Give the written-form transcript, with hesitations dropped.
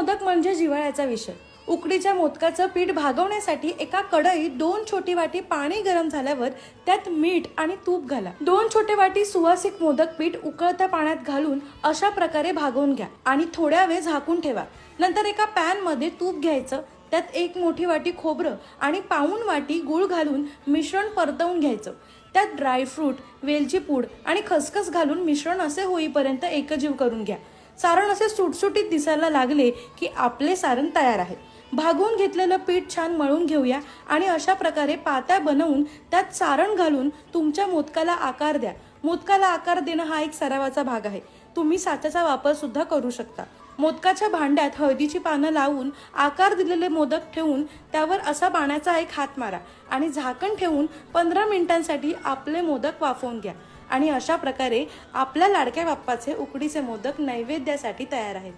मोदक म्हणजे जिव्हाळ्याचा विषय। उकडीच्या मोदकाचं पीठ भागवण्यासाठी एका कढईत 2 छोटी वाटी पाणी गरम झाल्यावर त्यात मीठ आणि तूप घाला। 2 छोटे वाटी सुवासिक मोदक पीठ उकळत्या पाण्यात घालून अशा प्रकारे भागवून घ्या आणि थोड्या वेळ झाकून ठेवा। नंतर एका पॅन मध्ये तूप घ्यायचं, त्यात 1 मोठी वाटी खोबरं आणि पाऊण वाटी गूळ घालून मिश्रण परतवून घ्यायचं। त्यात ड्रायफ्रूट, वेलची पूड आणि खसखस घालून मिश्रण असे होईपर्यंत एकजीव करून घ्या। सारण असे सुटसुटीत दिसायला लागले की आपले सारण तयार आहे। भागवून घेतलेलं पीठ छान मळून घेऊया आणि अशा प्रकारे पात्या बनवून त्यात सारण घालून तुमच्या मोदकाला आकार द्या। मोदकाला आकार देणं हा एक सरावाचा भाग आहे। तुम्ही साच्याचा वापर सुद्धा करू शकता। मोदकाच्या भांड्यात हळदीची पानं लावून आकार दिलेले मोदक ठेवून त्यावर असा पाण्याचा एक हात मारा आणि झाकण ठेवून 15 मिनिटांसाठी आपले मोदक वाफवून घ्या। आणि अशा प्रकारे आपल्या लाडक्या बाप्पाचे उकडीचे मोदक नैवेद्यासाठी तयार आहेत।